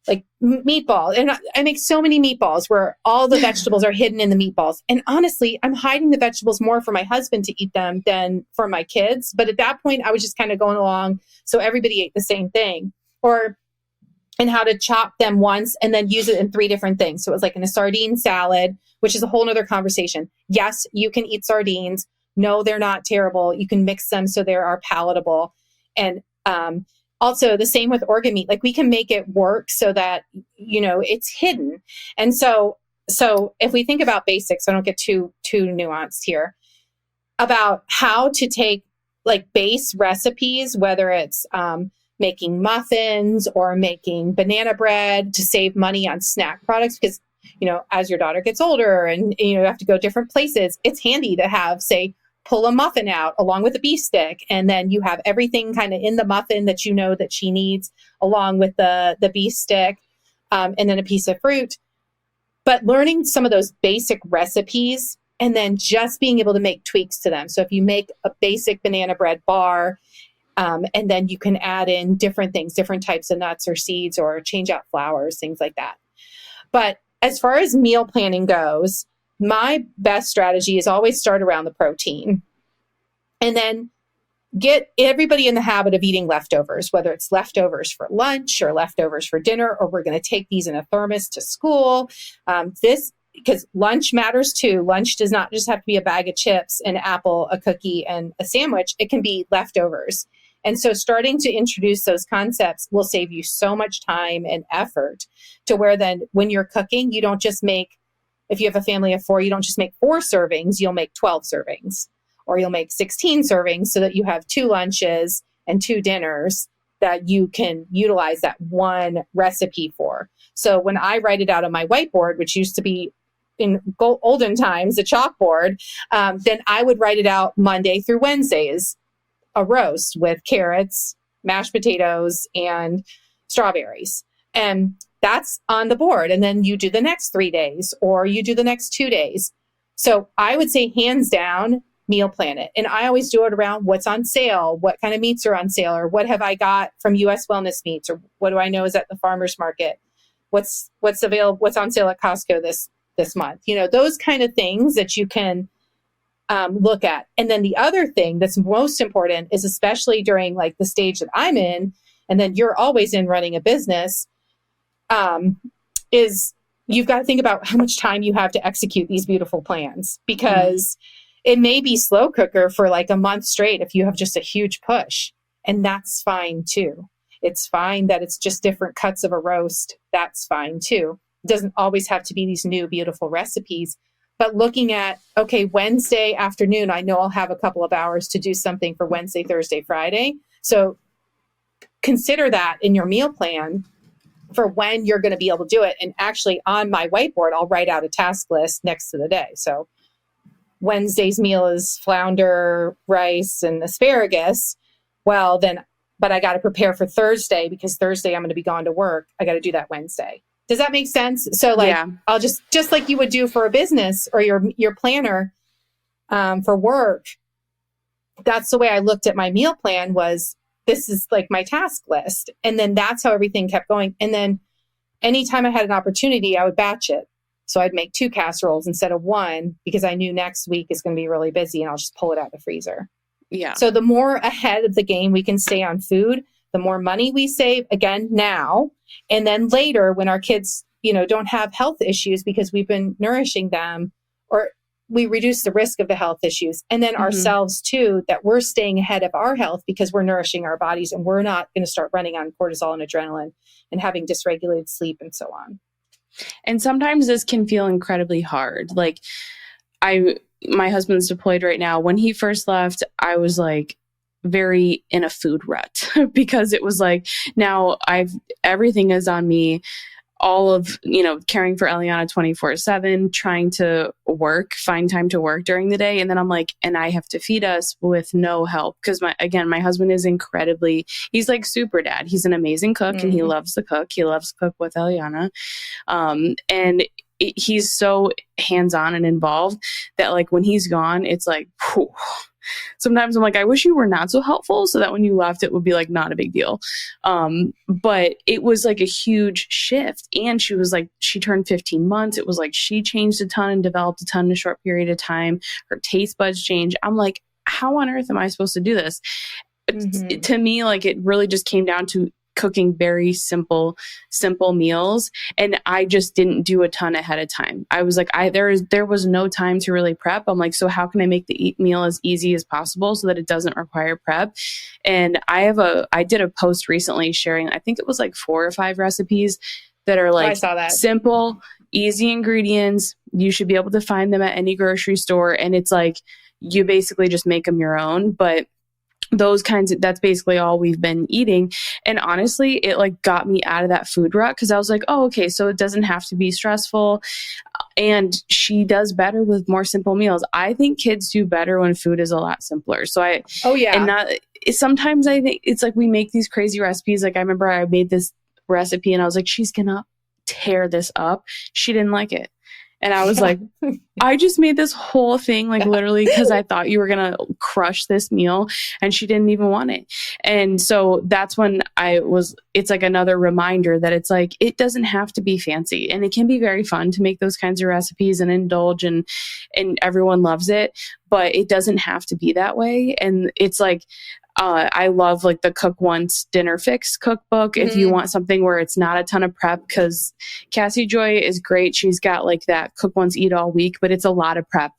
like meatballs, and I make so many meatballs where all the vegetables are hidden in the meatballs. And honestly, I'm hiding the vegetables more for my husband to eat them than for my kids. But at that point, I was just kind of going along so everybody ate the same thing, and how to chop them once and then use it in 3 different things. So it was like in a sardine salad, which is a whole nother conversation. Yes, you can eat sardines. No, they're not terrible. You can mix them so they are palatable. And also the same with organ meat, like we can make it work so that, it's hidden. And so if we think about basics, I don't get too nuanced here, about how to take like base recipes, whether it's making muffins or making banana bread to save money on snack products, because, as your daughter gets older and, you have to go different places, it's handy to have, say, pull a muffin out along with a beef stick. And then you have everything kind of in the muffin that that she needs along with the beef stick, and then a piece of fruit. But learning some of those basic recipes and then just being able to make tweaks to them. So if you make a basic banana bread bar, and then you can add in different things, different types of nuts or seeds, or change out flours, things like that. But as far as meal planning goes, my best strategy is always start around the protein and then get everybody in the habit of eating leftovers, whether it's leftovers for lunch or leftovers for dinner, or we're going to take these in a thermos to school. Because lunch matters too. Lunch does not just have to be a bag of chips, an apple, a cookie, and a sandwich. It can be leftovers. And so starting to introduce those concepts will save you so much time and effort, to where then when you're cooking, you don't just make, if you have a family of 4, you don't just make 4 servings, you'll make 12 servings, or you'll make 16 servings so that you have 2 lunches and 2 dinners that you can utilize that one recipe for. So when I write it out on my whiteboard, which used to be in olden times, a chalkboard, then I would write it out Monday through Wednesdays, a roast with carrots, mashed potatoes, and strawberries. And that's on the board. And then you do the next 3 days, or you do the next 2 days. So I would say hands down, meal plan it. And I always do it around what's on sale, what kind of meats are on sale, or what have I got from US Wellness Meats, or what do I know is at the farmer's market? What's available, what's on sale at Costco this month? Those kind of things that you can look at. And then the other thing that's most important is, especially during like the stage that I'm in, and then you're always in running a business, is, you've got to think about how much time you have to execute these beautiful plans, because it may be slow cooker for like a month straight if you have just a huge push. And that's fine too. It's fine that it's just different cuts of a roast. That's fine too. It doesn't always have to be these new, beautiful recipes. But looking at, okay, Wednesday afternoon, I know I'll have a couple of hours to do something for Wednesday, Thursday, Friday. So consider that in your meal plan for when you're going to be able to do it. And actually on my whiteboard, I'll write out a task list next to the day. So Wednesday's meal is flounder, rice, and asparagus. Well, then, but I got to prepare for Thursday, because Thursday I'm going to be gone to work. I got to do that Wednesday. Does that make sense? So like, yeah. I'll just like you would do for a business or your planner for work. That's the way I looked at my meal plan, was this is like my task list. And then that's how everything kept going. And then anytime I had an opportunity, I would batch it. So I'd make 2 casseroles instead of 1, because I knew next week is going to be really busy, and I'll just pull it out of the freezer. Yeah. So the more ahead of the game we can stay on food, the more money we save, again, now. And then later when our kids, don't have health issues because we've been nourishing them, or we reduce the risk of the health issues. And then ourselves too, that we're staying ahead of our health because we're nourishing our bodies, and we're not going to start running on cortisol and adrenaline and having dysregulated sleep and so on. And sometimes this can feel incredibly hard. Like my husband's deployed right now. When he first left, I was like very in a food rut because it was like, now everything is on me. All of, caring for Eliana 24/7, trying to find time to work during the day. And then I'm like, and I have to feed us with no help. Cause my husband is he's like super dad. He's an amazing cook and he loves to cook. He loves to cook with Eliana. And he's so hands-on and involved that like when he's gone, it's like, whew. Sometimes I'm like, I wish you were not so helpful so that when you left, it would be like not a big deal. But it was like a huge shift. And she was like, she turned 15 months. It was like, she changed a ton and developed a ton in a short period of time. Her taste buds changed. I'm like, how on earth am I supposed to do this? To me, like it really just came down to cooking very simple meals. And I just didn't do a ton ahead of time. I was like, there was no time to really prep. I'm like, so how can I make the meal as easy as possible so that it doesn't require prep? And I did a post recently sharing, I think it was like 4 or 5 recipes that are like simple, easy ingredients. You should be able to find them at any grocery store. And it's like, you basically just make them your own. But that's basically all we've been eating. And honestly, it like got me out of that food rut, because I was like, oh, okay, so it doesn't have to be stressful. And she does better with more simple meals. I think kids do better when food is a lot simpler. So sometimes I think it's like we make these crazy recipes. Like I remember I made this recipe and I was like, she's gonna tear this up. She didn't like it. And I was like, I just made this whole thing, like literally because I thought you were going to crush this meal, and she didn't even want it. And so that's when it's like another reminder that it's like, it doesn't have to be fancy, and it can be very fun to make those kinds of recipes and indulge, and everyone loves it, but it doesn't have to be that way. And it's like, I love like the Cook Once Dinner Fix cookbook. If you want something where it's not a ton of prep, because Cassie Joy is great. She's got like that Cook Once Eat All Week, but it's a lot of prep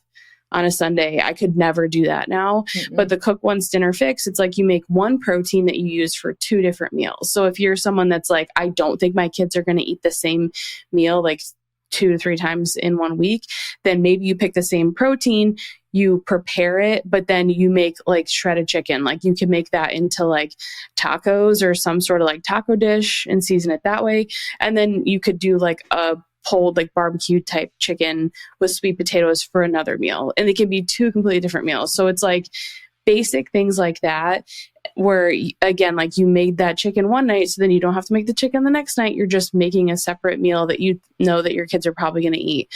on a Sunday. I could never do that now. But the Cook Once Dinner Fix, it's like you make one protein that you use for 2 different meals. So if you're someone that's like, I don't think my kids are going to eat the same meal like 2 to 3 times in 1 week, then maybe you pick the same protein, you prepare it, but then you make like shredded chicken. Like you can make that into like tacos or some sort of like taco dish and season it that way. And then you could do like a pulled like barbecue type chicken with sweet potatoes for another meal. And it can be 2 completely different meals. So it's like basic things like that, where again, like you made that chicken one night, so then you don't have to make the chicken the next night. You're just making a separate meal that you know that your kids are probably going to eat.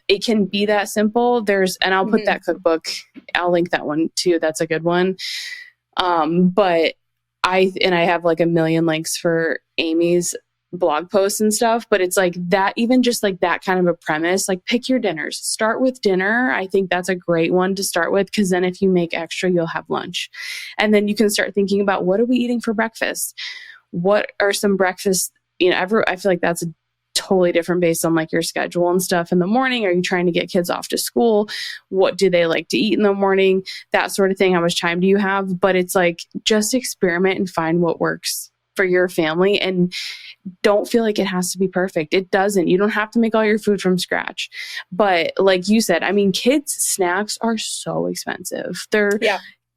It can be that simple. And I'll put that cookbook, I'll link that one too. That's a good one. But I have like a million links for Amy's blog posts and stuff, but it's like that, even just like that kind of a premise, like pick your dinners, start with dinner. I think that's a great one to start with, because then if you make extra, you'll have lunch. And then you can start thinking about, what are we eating for breakfast? What are some breakfasts? I feel like that's totally different based on like your schedule and stuff in the morning. Are you trying to get kids off to school? What do they like to eat in the morning? That sort of thing. How much time do you have? But it's like, just experiment and find what works for your family, and don't feel like it has to be perfect. It doesn't. You don't have to make all your food from scratch. But like you said, I mean, kids' snacks are so expensive. They're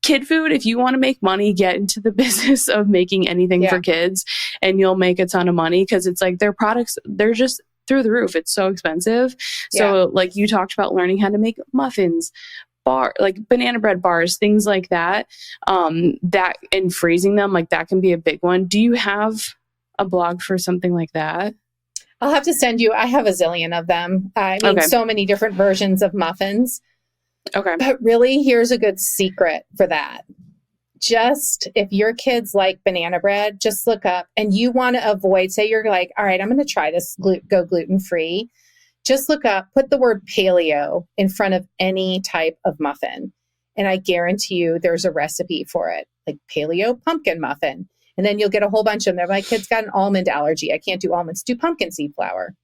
kid food. If you want to make money, get into the business of making anything for kids, and you'll make a ton of money, because it's like their products, they're just through the roof. It's so expensive. So like you talked about learning how to make muffins, like banana bread bars, things like that, that, and freezing them, like that can be a big one. Do you have a blog for something like that? I'll have to send you. I have a zillion of them. I mean, so many different versions of muffins. Okay. But really, here's a good secret for that. Just if your kids like banana bread, just look up, and you want to avoid, say you're like, all right, I'm going to try this, go gluten-free. Just look up, put the word paleo in front of any type of muffin. And I guarantee you there's a recipe for it, like paleo pumpkin muffin. And then you'll get a whole bunch of them. My kid's got an almond allergy. I can't do almonds. Do pumpkin seed flour.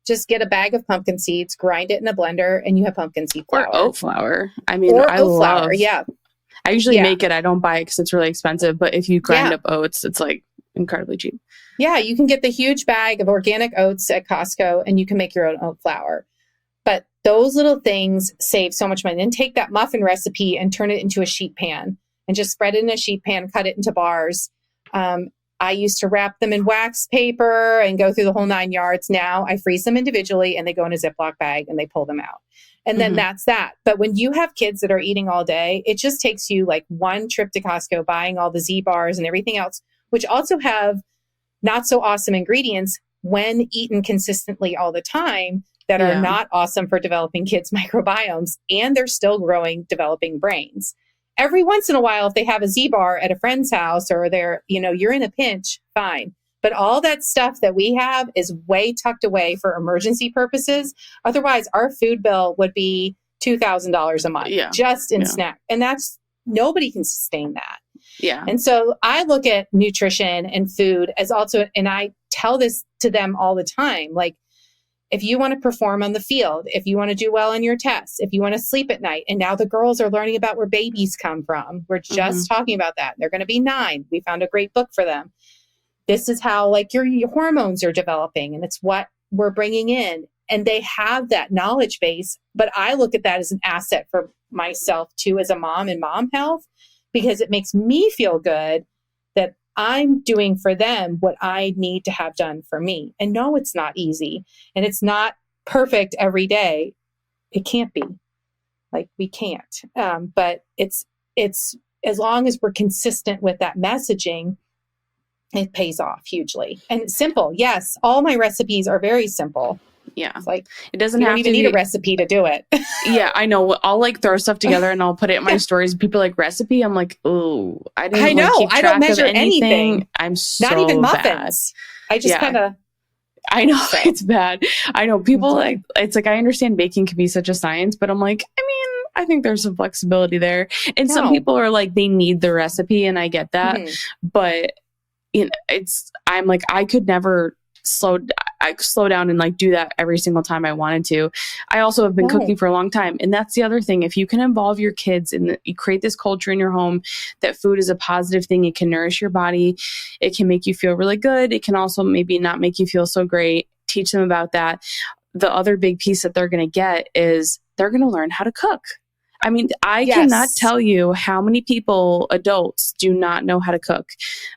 Just get a bag of pumpkin seeds, grind it in a blender, and you have pumpkin seed flour. Or oat flour. I mean, or oat flour, I usually make it. I don't buy it because it's really expensive. But if you grind up oats, it's like incredibly cheap. Yeah, you can get the huge bag of organic oats at Costco, and you can make your own oat flour. But those little things save so much money. Then take that muffin recipe and turn it into a sheet pan, and just spread it in a sheet pan, cut it into bars. I used to wrap them in wax paper and go through the whole 9 yards. Now I freeze them individually, and they go in a Ziploc bag, and they pull them out. And then that's that. But when you have kids that are eating all day, it just takes you like one trip to Costco, buying all the Z bars and everything else, which also have not so awesome ingredients when eaten consistently all the time, that are not awesome for developing kids' microbiomes, and they're still growing, developing brains. Every once in a while, if they have a Z bar at a friend's house, or they're, you're in a pinch, fine. But all that stuff that we have is way tucked away for emergency purposes. Otherwise, our food bill would be $2,000 a month just in snack. And nobody can sustain that. Yeah. And so I look at nutrition and food as also, and I tell this to them all the time, like, if you want to perform on the field, if you want to do well on your tests, if you want to sleep at night, and now the girls are learning about where babies come from. We're just talking about that. They're going to be 9. We found a great book for them. This is how like your hormones are developing, and it's what we're bringing in. And they have that knowledge base. But I look at that as an asset for myself too, as a mom and mom health, because it makes me feel good that I'm doing for them what I need to have done for me. And no, it's not easy. And it's not perfect every day. It can't be. Like, we can't. But it's as long as we're consistent with that messaging, it pays off hugely. And it's simple. Yes, all my recipes are very simple. Yeah. It's like, it doesn't have to even need a recipe to do it. Yeah, I know. I'll like throw stuff together and I'll put it in my stories. People like, recipe. I'm like, oh, I didn't keep track, I don't measure of anything. I'm so not even muffins. Bad. I just kind of. I know it's bad. I know people like, it's like, I understand baking can be such a science, but I'm like, I mean, I think there's some flexibility there. And some people are like, they need the recipe, and I get that. But I'm like, I could never slow down and like do that every single time I wanted to. I also have been cooking for a long time. And that's the other thing. If you can involve your kids and you create this culture in your home that food is a positive thing, it can nourish your body. It can make you feel really good. It can also maybe not make you feel so great. Teach them about that. The other big piece that they're going to get is they're going to learn how to cook. I mean, I cannot tell you how many people, adults, do not know how to cook.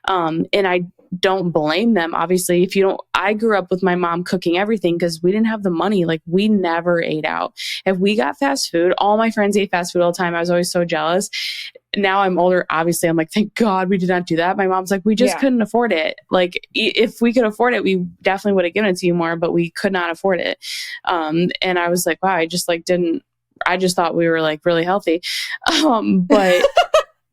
And I don't blame them. Obviously, I grew up with my mom cooking everything because we didn't have the money. Like, we never ate out. If we got fast food, all my friends ate fast food all the time. I was always so jealous. Now I'm older. Obviously, I'm like, thank God we did not do that. My mom's like, we just couldn't afford it. Like, if we could afford it, we definitely would have given it to you more, but we could not afford it. And I was like, wow, I just thought we were like really healthy. But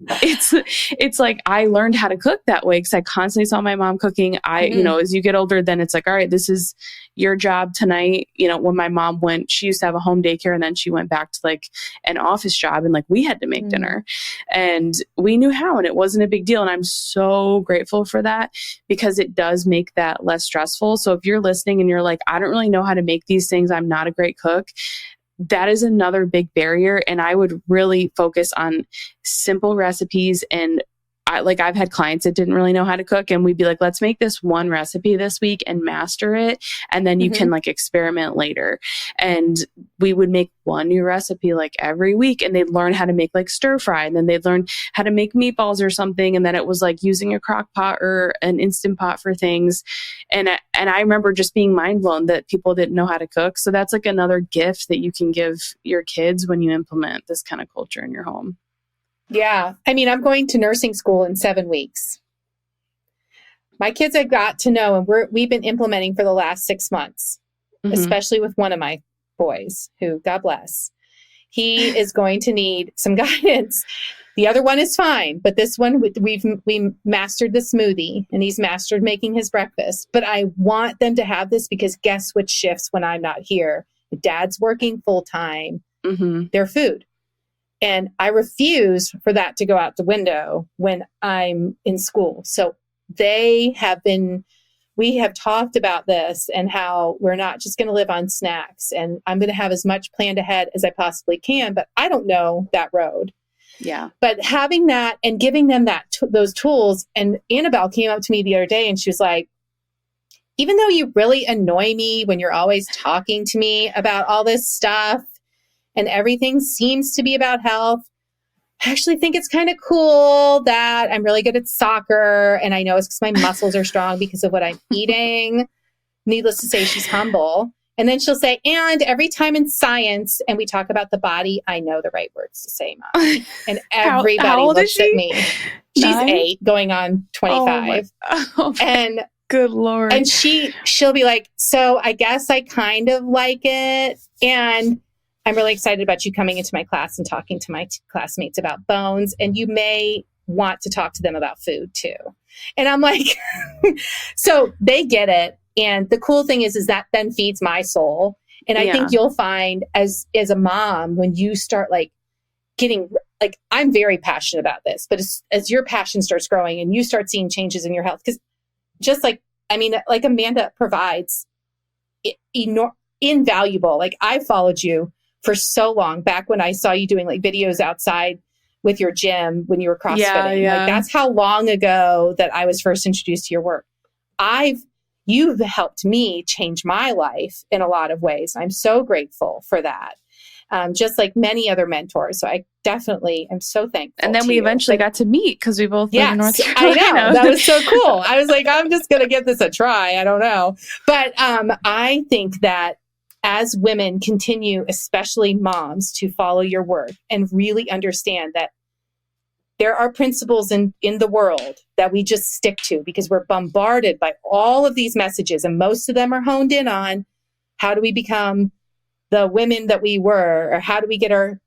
it's like I learned how to cook that way because I constantly saw my mom cooking. As you get older, then it's like, all right, this is your job tonight. When my mom went, she used to have a home daycare, and then she went back to like an office job, and like we had to make dinner, and we knew how, and it wasn't a big deal. And I'm so grateful for that because it does make that less stressful. So if you're listening and you're like, I don't really know how to make these things, I'm not a great cook, that is another big barrier. And I would really focus on simple recipes. And I've had clients that didn't really know how to cook, and we'd be like, let's make this one recipe this week and master it. And then you can like experiment later. And we would make one new recipe like every week, and they'd learn how to make like stir fry. And then they'd learn how to make meatballs or something. And then it was like using a crock pot or an Instant Pot for things. And I remember just being mind blown that people didn't know how to cook. So that's like another gift that you can give your kids when you implement this kind of culture in your home. Yeah. I mean, I'm going to nursing school in 7 weeks. My kids have got to know, and we've been implementing for the last 6 months, especially with one of my boys who, God bless, he is going to need some guidance. The other one is fine, but this one, we mastered the smoothie, and he's mastered making his breakfast. But I want them to have this because guess what shifts when I'm not here? Dad's working full time, their food. And I refuse for that to go out the window when I'm in school. So we have talked about this and how we're not just going to live on snacks, and I'm going to have as much planned ahead as I possibly can, but I don't know that road. Yeah. But having that and giving them those tools. And Annabelle came up to me the other day and she was like, even though you really annoy me when you're always talking to me about all this stuff, and everything seems to be about health, I actually think it's kind of cool that I'm really good at soccer. And I know it's because my muscles are strong because of what I'm eating. Needless to say, she's humble. And then she'll say, and every time in science, and we talk about the body, I know the right words to say, Mom. And everybody how old looks is she? at me. She's 8, going on 25. And good Lord. And she'll be like, so I guess I kind of like it. And I'm really excited about you coming into my class and talking to my classmates about bones. And you may want to talk to them about food too. And I'm like, so they get it. And the cool thing is that then feeds my soul. And I think you'll find as a mom, when you start like getting, like, I'm very passionate about this, but as your passion starts growing and you start seeing changes in your health, because just like Amanda provides invaluable, like I followed you for so long back when I saw you doing like videos outside with your gym when you were CrossFitting. Yeah. Like that's how long ago that I was first introduced to your work. You've helped me change my life in a lot of ways. I'm so grateful for that. Just like many other mentors. So I definitely am so thankful. And then we eventually got to meet because we both live in North Carolina. I know. That was so cool. I was like, I'm just going to give this a try. I don't know. But I think that as women continue, especially moms, to follow your work and really understand that there are principles in the world that we just stick to because we're bombarded by all of these messages. And most of them are honed in on how do we become the women that we were, or how do we get our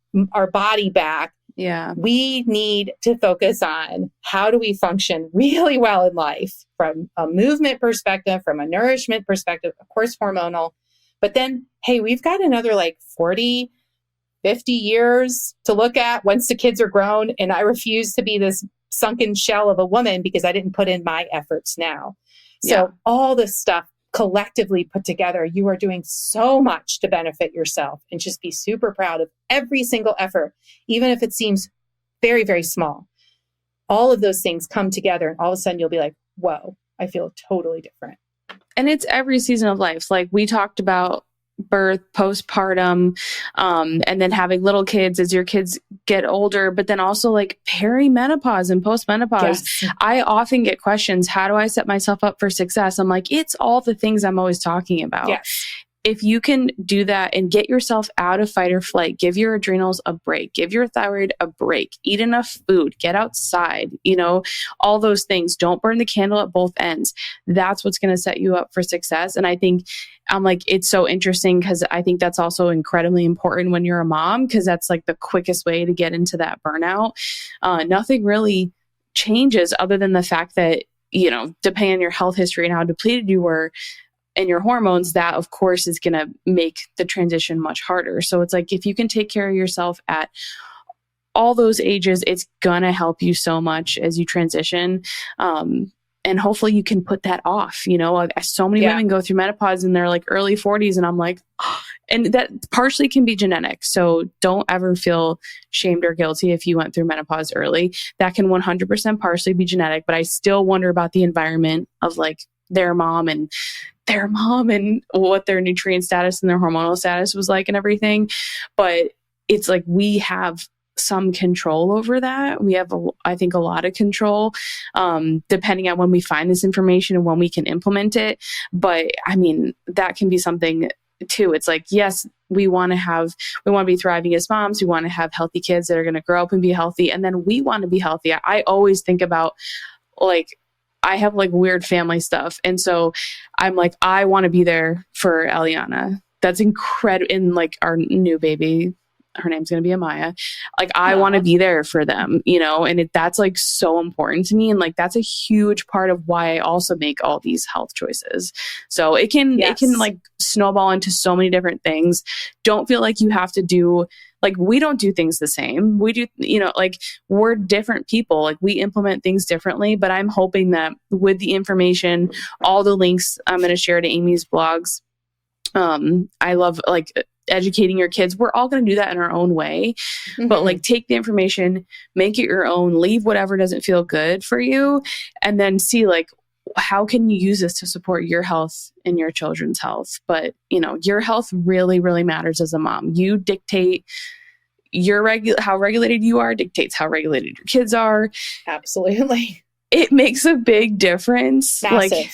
body back? Yeah. We need to focus on how do we function really well in life from a movement perspective, from a nourishment perspective, of course, hormonal. But then, hey, we've got another like 40, 50 years to look at once the kids are grown. And I refuse to be this sunken shell of a woman because I didn't put in my efforts now. So all this stuff collectively put together, you are doing so much to benefit yourself, and just be super proud of every single effort, even if it seems very, very small. All of those things come together and all of a sudden you'll be like, whoa, I feel totally different. And it's every season of life. Like we talked about birth, postpartum, and then having little kids as your kids get older, but then also like perimenopause and postmenopause. Yes. I often get questions, how do I set myself up for success? I'm like, it's all the things I'm always talking about. Yes. if you can do that and get yourself out of fight or flight, give your adrenals a break, give your thyroid a break, eat enough food, get outside, all those things. Don't burn the candle at both ends. That's what's going to set you up for success. And I think I'm like, it's so interesting because I think that's also incredibly important when you're a mom, because that's like the quickest way to get into that burnout. Nothing really changes other than the fact that, depending on your health history and how depleted you were, and your hormones, that of course is going to make the transition much harder. So it's like, if you can take care of yourself at all those ages, it's going to help you so much as you transition. And hopefully you can put that off. So many women go through menopause in their like early 40s, and I'm like, and that partially can be genetic. So don't ever feel shamed or guilty if you went through menopause early. That can 100% partially be genetic, but I still wonder about the environment of like their mom and what their nutrient status and their hormonal status was like and everything. But it's like, we have some control over that. We have, I think, a lot of control, depending on when we find this information and when we can implement it. But I mean, that can be something too. It's like, yes, we want to be thriving as moms. We want to have healthy kids that are going to grow up and be healthy. And then we want to be healthy. I always think about like, I have like weird family stuff. And so I'm like, I want to be there for Eliana. That's incredible. And like our new baby, her name's going to be Amaya. Like, I want to be there for them, and that's like so important to me. And like, that's a huge part of why I also make all these health choices. So it can like snowball into so many different things. Don't feel like you have to do, like, we don't do things the same. We do, like, we're different people. Like, we implement things differently, but I'm hoping that with the information, all the links I'm going to share to Amy's blogs, I love like educating your kids. We're all going to do that in our own way, but like, take the information, make it your own, leave whatever doesn't feel good for you, and then see like, how can you use this to support your health and your children's health? But your health really, really matters as a mom. You dictate how regulated you are dictates how regulated your kids are. Absolutely. It makes a big difference. Massive. Like,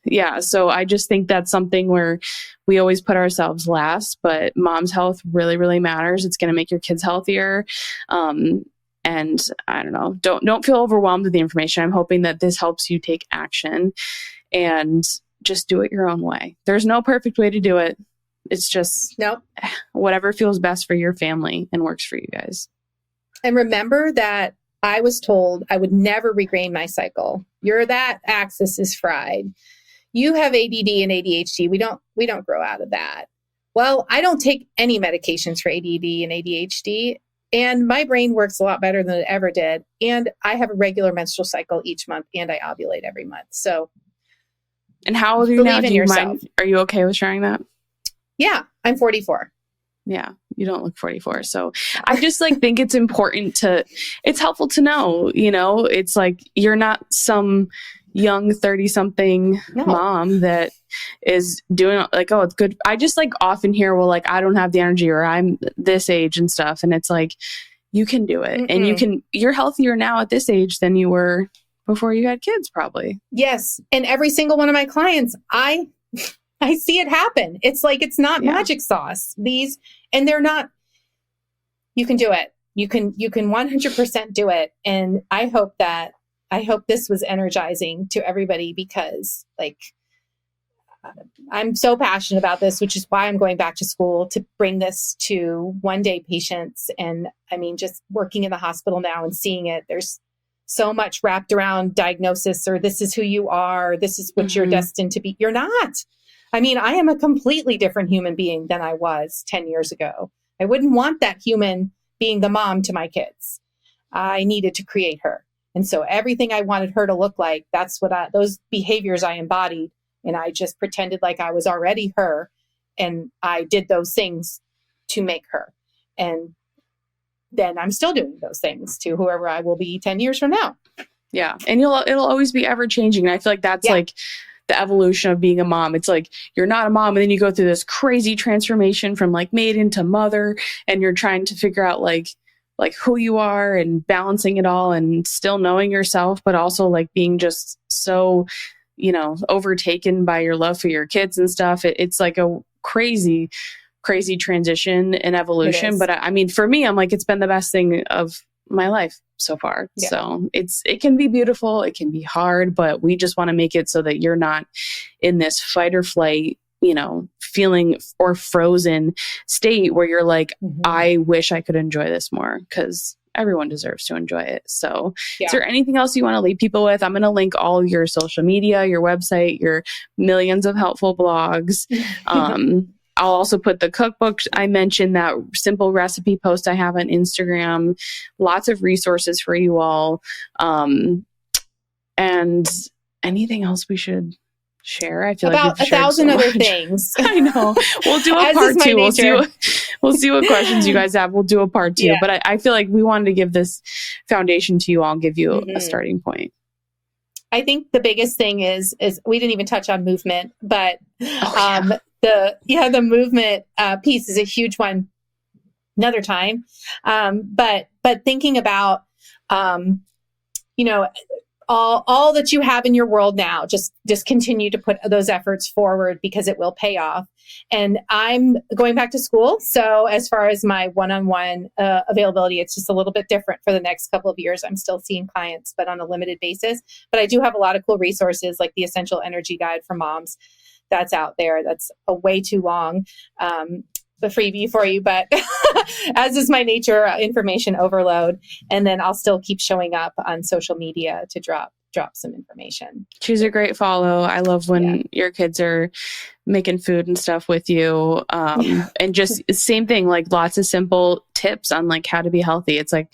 yeah. So I just think that's something where we always put ourselves last, but mom's health really, really matters. It's going to make your kids healthier. And I don't know, don't feel overwhelmed with the information. I'm hoping that this helps you take action and just do it your own way. There's no perfect way to do it. It's just whatever feels best for your family and works for you guys. And remember that I was told I would never regain my cycle. That axis is fried. You have ADD and ADHD. We don't grow out of that. Well, I don't take any medications for ADD and ADHD, and my brain works a lot better than it ever did. And I have a regular menstrual cycle each month, and I ovulate every month. So, and how old are you now? Do you mind? Are you okay with sharing that? Yeah, I'm 44. Yeah, you don't look 44. So I just like think it's important it's helpful to know, it's like, you're not some young 30-something mom that is doing like, oh, it's good. I just like often hear, well, like, I don't have the energy, or I'm this age and stuff. And it's like, you can do it. And you're healthier now at this age than you were before you had kids, probably. Yes. And every single one of my clients, I see it happen. It's like, it's not magic sauce. And they're not, you can do it. You can 100% do it. And I hope this was energizing to everybody, because like, I'm so passionate about this, which is why I'm going back to school to bring this to one-day patients. And I mean, just working in the hospital now and seeing it, there's so much wrapped around diagnosis, or this is who you are, this is what you're destined to be. You're not. I mean, I am a completely different human being than I was 10 years ago. I wouldn't want that human being the mom to my kids. I needed to create her. And so everything I wanted her to look like, that's what those behaviors I embodied. And I just pretended like I was already her. And I did those things to make her. And then I'm still doing those things to whoever I will be 10 years from now. Yeah. And it'll always be ever changing. And I feel like that's like the evolution of being a mom. It's like, you're not a mom, and then you go through this crazy transformation from like maiden to mother, and you're trying to figure out like who you are and balancing it all and still knowing yourself, but also like being just so, overtaken by your love for your kids and stuff. It's like crazy, crazy transition and evolution. is. But I mean, for me, I'm like, it's been the best thing of my life so far. Yeah. So it can be beautiful. It can be hard, but we just want to make it so that you're not in this fight or flight, feeling or frozen state where you're like, I wish I could enjoy this more, because everyone deserves to enjoy it. So is there anything else you want to leave people with? I'm going to link all of your social media, your website, your millions of helpful blogs. I'll also put the cookbook I mentioned, that simple recipe post I have on Instagram, lots of resources for you all. And anything else we should share? I feel about like 1,000 other things. I know. We'll do a part two. We'll see what questions you guys have. We'll do a part two. Yeah. But I feel like we wanted to give this foundation to you all, give you a starting point. I think the biggest thing is we didn't even touch on movement, but the movement piece is a huge one another time. But thinking about, all that you have in your world now, just continue to put those efforts forward, because it will pay off. And I'm going back to school. So as far as my one-on-one availability, it's just a little bit different for the next couple of years. I'm still seeing clients, but on a limited basis. But I do have a lot of cool resources, like the Essential Energy Guide for Moms. That's out there. That's a way too long, the freebie for you, but as is my nature, information overload. And then I'll still keep showing up on social media to drop some information. She's a great follow. I love when your kids are making food and stuff with you. And just same thing, like lots of simple tips on like how to be healthy. It's like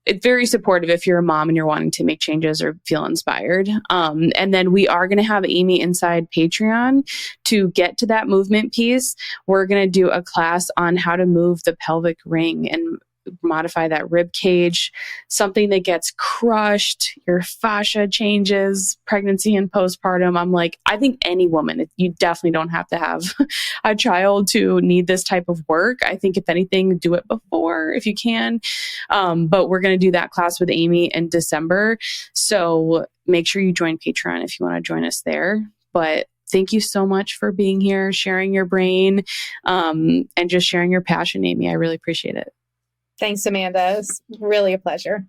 it's very supportive if you're a mom and you're wanting to make changes or feel inspired. And then we are going to have Amy inside Patreon to get to that movement piece. We're going to do a class on how to move the pelvic ring and modify that rib cage, something that gets crushed, your fascia changes, pregnancy and postpartum. I'm like, I think any woman, you definitely don't have to have a child to need this type of work. I think if anything, do it before if you can. But we're going to do that class with Amy in December. So make sure you join Patreon if you want to join us there. But thank you so much for being here, sharing your brain, and just sharing your passion, Amy. I really appreciate it. Thanks, Amanda. It's really a pleasure.